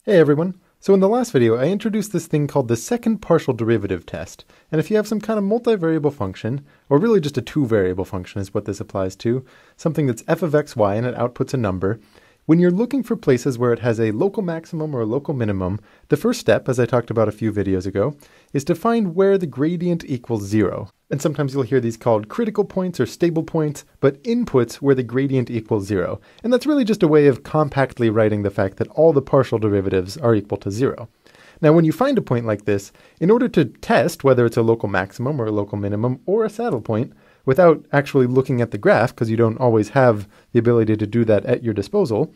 Hey everyone! So in the last video I introduced this thing called the second partial derivative test, and if you have some kind of multivariable function, or really just a two-variable function is what this applies to, something that's f of xy and it outputs a number, when you're looking for places where it has a local maximum or a local minimum, the first step, as I talked about a few videos ago, is to find where the gradient equals 0. And sometimes you'll hear these called critical points or stable points, but inputs where the gradient equals 0. And that's really just a way of compactly writing the fact that all the partial derivatives are equal to 0. Now when you find a point like this, in order to test whether it's a local maximum or a local minimum or a saddle point, without actually looking at the graph, because you don't always have the ability to do that at your disposal,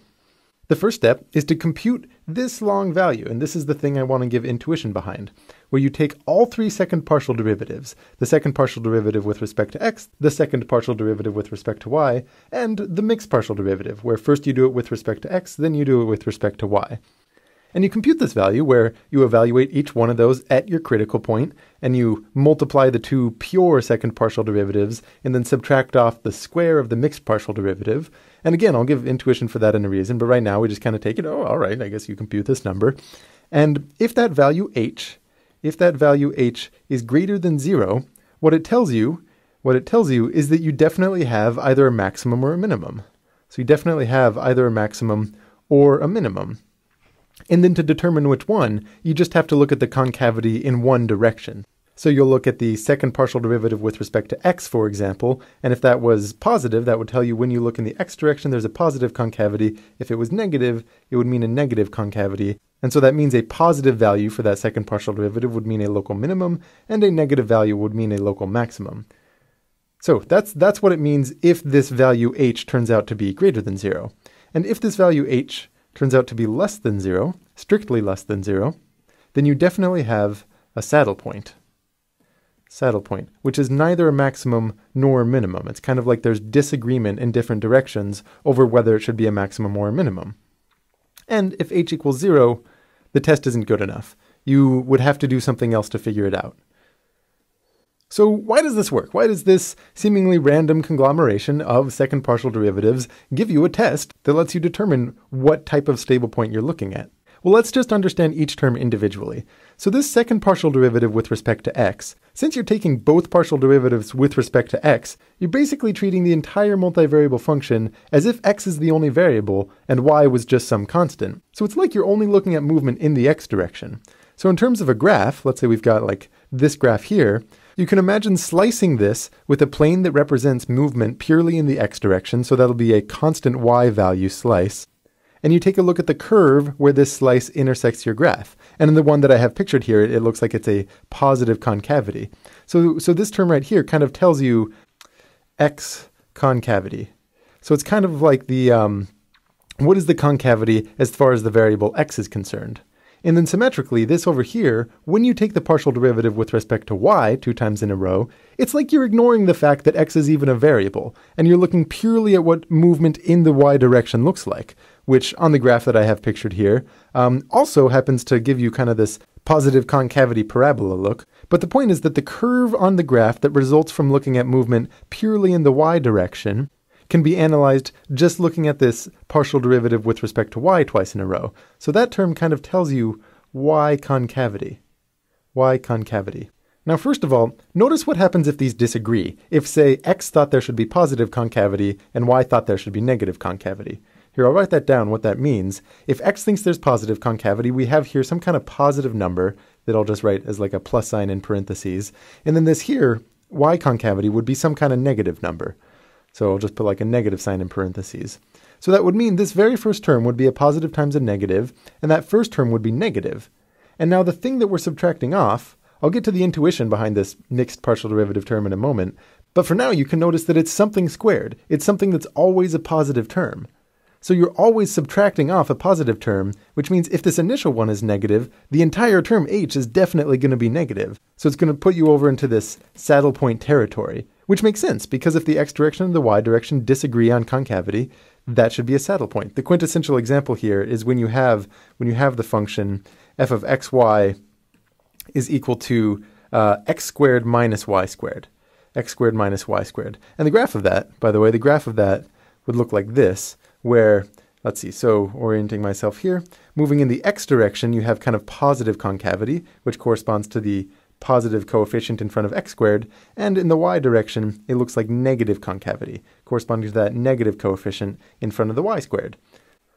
the first step is to compute this long value, and this is the thing I want to give intuition behind, where you take all three second partial derivatives, the second partial derivative with respect to x, the second partial derivative with respect to y, and the mixed partial derivative, where first you do it with respect to x, then you do it with respect to y. And you compute this value where you evaluate each one of those at your critical point, and you multiply the two pure second partial derivatives, and then subtract off the square of the mixed partial derivative. And again, I'll give intuition for that in a reason, but right now we just kind of take it, oh, all right, I guess you compute this number. And if that value h is greater than 0, what it tells you is that you definitely have either a maximum or a minimum. So you definitely have either a maximum or a minimum. And then to determine which one, you just have to look at the concavity in one direction. So you'll look at the second partial derivative with respect to x, for example, and if that was positive, that would tell you when you look in the x direction, there's a positive concavity. If it was negative, it would mean a negative concavity. And so that means a positive value for that second partial derivative would mean a local minimum, and a negative value would mean a local maximum. So that's what it means if this value h turns out to be greater than 0. And if this value h turns out to be less than 0, strictly less than 0, then you definitely have a saddle point. Saddle point, which is neither a maximum nor a minimum. It's kind of like there's disagreement in different directions over whether it should be a maximum or a minimum. And if h equals 0, the test isn't good enough. You would have to do something else to figure it out. So why does this work? Why does this seemingly random conglomeration of second partial derivatives give you a test that lets you determine what type of stable point you're looking at? Well, let's just understand each term individually. So this second partial derivative with respect to x, since you're taking both partial derivatives with respect to x, you're basically treating the entire multivariable function as if x is the only variable and y was just some constant. So it's like you're only looking at movement in the x direction. So in terms of a graph, let's say we've got like this graph here, you can imagine slicing this with a plane that represents movement purely in the x direction, so that'll be a constant y value slice. And you take a look at the curve where this slice intersects your graph. And in the one that I have pictured here, it looks like it's a positive concavity. So this term right here kind of tells you x concavity. So it's kind of like the, what is the concavity as far as the variable x is concerned? And then symmetrically, this over here, when you take the partial derivative with respect to y 2 times in a row, it's like you're ignoring the fact that x is even a variable, and you're looking purely at what movement in the y direction looks like, which on the graph that I have pictured here, also happens to give you kind of this positive concavity parabola look. But the point is that the curve on the graph that results from looking at movement purely in the y direction can be analyzed just looking at this partial derivative with respect to y twice in a row. So that term kind of tells you y concavity. Y concavity. Now first of all, notice what happens if these disagree. If, say, x thought there should be positive concavity and y thought there should be negative concavity. Here, I'll write that down, what that means. If x thinks there's positive concavity, we have here some kind of positive number that I'll just write as like a plus sign in parentheses. And then this here, y concavity, would be some kind of negative number. So I'll just put like a negative sign in parentheses. So that would mean this very first term would be a positive times a negative, and that first term would be negative. And now the thing that we're subtracting off, I'll get to the intuition behind this mixed partial derivative term in a moment, but for now you can notice that it's something squared. It's something that's always a positive term. So you're always subtracting off a positive term, which means if this initial one is negative, the entire term h is definitely going to be negative. So it's going to put you over into this saddle point territory, which makes sense because if the x direction and the y direction disagree on concavity, that should be a saddle point. The quintessential example here is when you have the function f of xy is equal to x squared minus y squared. X squared minus y squared. And the graph of that, by the way, the graph of that would look like this, where let's see, so orienting myself here, moving in the x direction, you have kind of positive concavity, which corresponds to the positive coefficient in front of x squared, and in the y direction, it looks like negative concavity, corresponding to that negative coefficient in front of the y squared.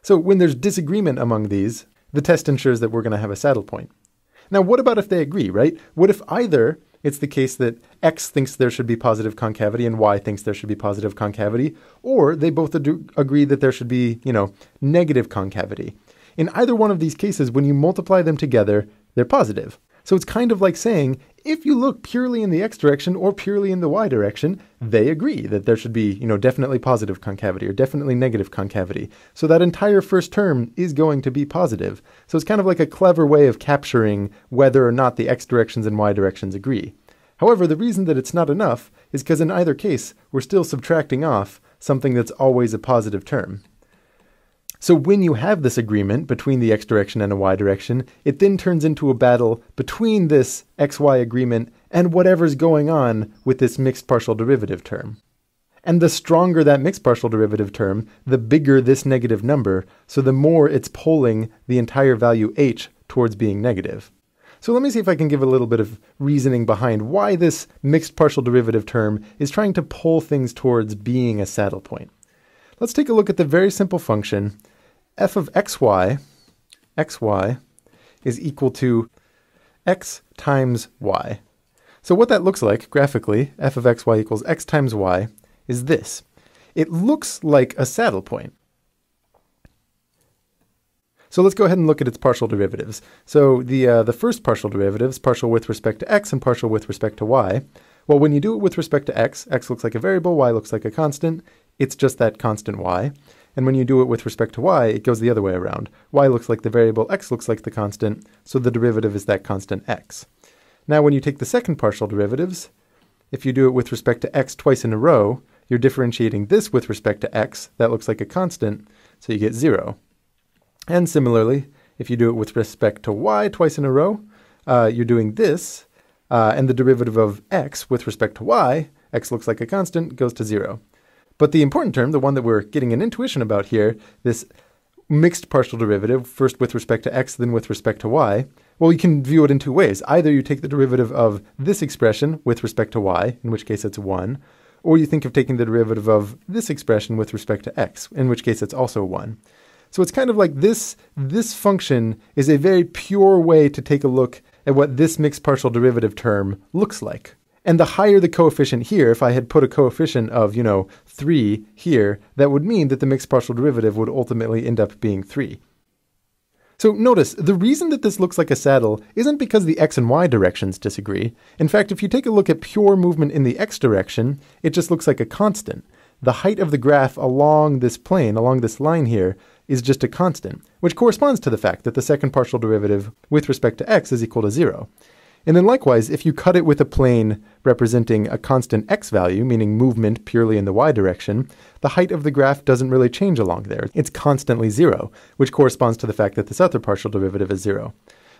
So when there's disagreement among these, the test ensures that we're going to have a saddle point. Now, what about if they agree, right? What if either it's the case that x thinks there should be positive concavity and y thinks there should be positive concavity, or they both agree that there should be, negative concavity? In either one of these cases, when you multiply them together, they're positive. So it's kind of like saying, if you look purely in the x direction or purely in the y direction, they agree that there should be, definitely positive concavity or definitely negative concavity. So that entire first term is going to be positive. So it's kind of like a clever way of capturing whether or not the x directions and y directions agree. However, the reason that it's not enough is because in either case, we're still subtracting off something that's always a positive term. So when you have this agreement between the x direction and a y direction, it then turns into a battle between this xy agreement and whatever's going on with this mixed partial derivative term. And the stronger that mixed partial derivative term, the bigger this negative number, so the more it's pulling the entire value h towards being negative. So let me see if I can give a little bit of reasoning behind why this mixed partial derivative term is trying to pull things towards being a saddle point. Let's take a look at the very simple function f of xy is equal to x times y. So what that looks like graphically, f of xy equals x times y, is this. It looks like a saddle point. So let's go ahead and look at its partial derivatives. So the first partial derivatives, partial with respect to x and partial with respect to y. Well, when you do it with respect to x looks like a variable, y looks like a constant. It's just that constant y. And when you do it with respect to y, it goes the other way around. Y looks like the variable, x looks like the constant, so the derivative is that constant x. Now when you take the second partial derivatives, if you do it with respect to x twice in a row, you're differentiating this with respect to x, that looks like a constant, so you get 0. And similarly, if you do it with respect to y twice in a row, you're doing this, and the derivative of x with respect to y, x looks like a constant, goes to 0. But the important term, the one that we're getting an intuition about here, this mixed partial derivative, first with respect to x, then with respect to y, well, you can view it in two ways. Either you take the derivative of this expression with respect to y, in which case it's 1, or you think of taking the derivative of this expression with respect to x, in which case it's also 1. So it's kind of like this function is a very pure way to take a look at what this mixed partial derivative term looks like. And the higher the coefficient here, if I had put a coefficient of, 3 here, that would mean that the mixed partial derivative would ultimately end up being 3. So notice, the reason that this looks like a saddle isn't because the x and y directions disagree. In fact, if you take a look at pure movement in the x direction, it just looks like a constant. The height of the graph along this plane, along this line here, is just a constant, which corresponds to the fact that the second partial derivative with respect to x is equal to 0. And then likewise, if you cut it with a plane representing a constant x value, meaning movement purely in the y direction, the height of the graph doesn't really change along there. It's constantly 0, which corresponds to the fact that this other partial derivative is 0.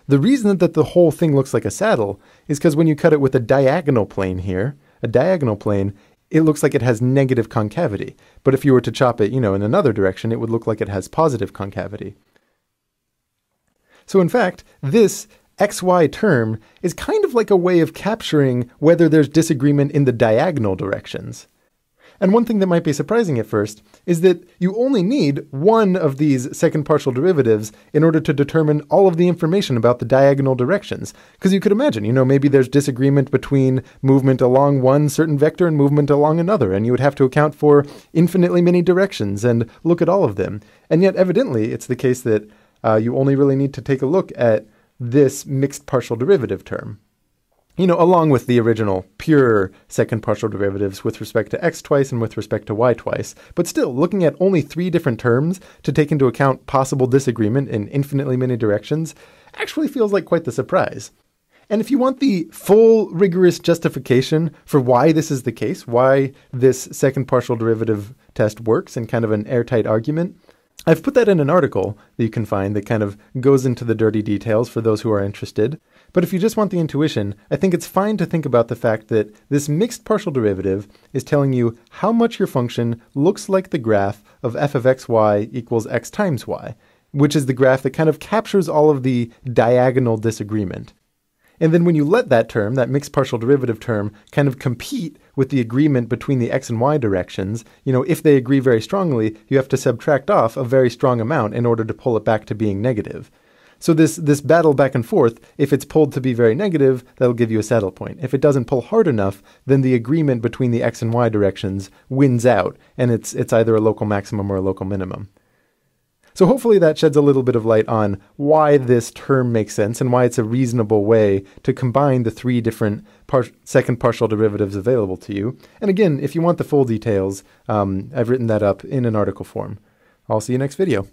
The reason that the whole thing looks like a saddle is because when you cut it with a diagonal plane here, it looks like it has negative concavity. But if you were to chop it, in another direction, it would look like it has positive concavity. So in fact, this xy term is kind of like a way of capturing whether there's disagreement in the diagonal directions. And one thing that might be surprising at first is that you only need one of these second partial derivatives in order to determine all of the information about the diagonal directions. Because you could imagine, maybe there's disagreement between movement along one certain vector and movement along another, and you would have to account for infinitely many directions and look at all of them. And yet evidently it's the case that you only really need to take a look at this mixed partial derivative term. Along with the original pure second partial derivatives with respect to x twice and with respect to y twice. But still, looking at only 3 different terms to take into account possible disagreement in infinitely many directions actually feels like quite the surprise. And if you want the full rigorous justification for why this is the case, why this second partial derivative test works in kind of an airtight argument, I've put that in an article that you can find that kind of goes into the dirty details for those who are interested. But if you just want the intuition, I think it's fine to think about the fact that this mixed partial derivative is telling you how much your function looks like the graph of f of xy equals x times y, which is the graph that kind of captures all of the diagonal disagreement. And then when you let that term, that mixed partial derivative term, kind of compete with the agreement between the x and y directions, if they agree very strongly, you have to subtract off a very strong amount in order to pull it back to being negative. So this battle back and forth, if it's pulled to be very negative, that'll give you a saddle point. If it doesn't pull hard enough, then the agreement between the x and y directions wins out, and it's either a local maximum or a local minimum. So hopefully that sheds a little bit of light on why this term makes sense and why it's a reasonable way to combine the three different second partial derivatives available to you. And again, if you want the full details, I've written that up in an article form. I'll see you next video.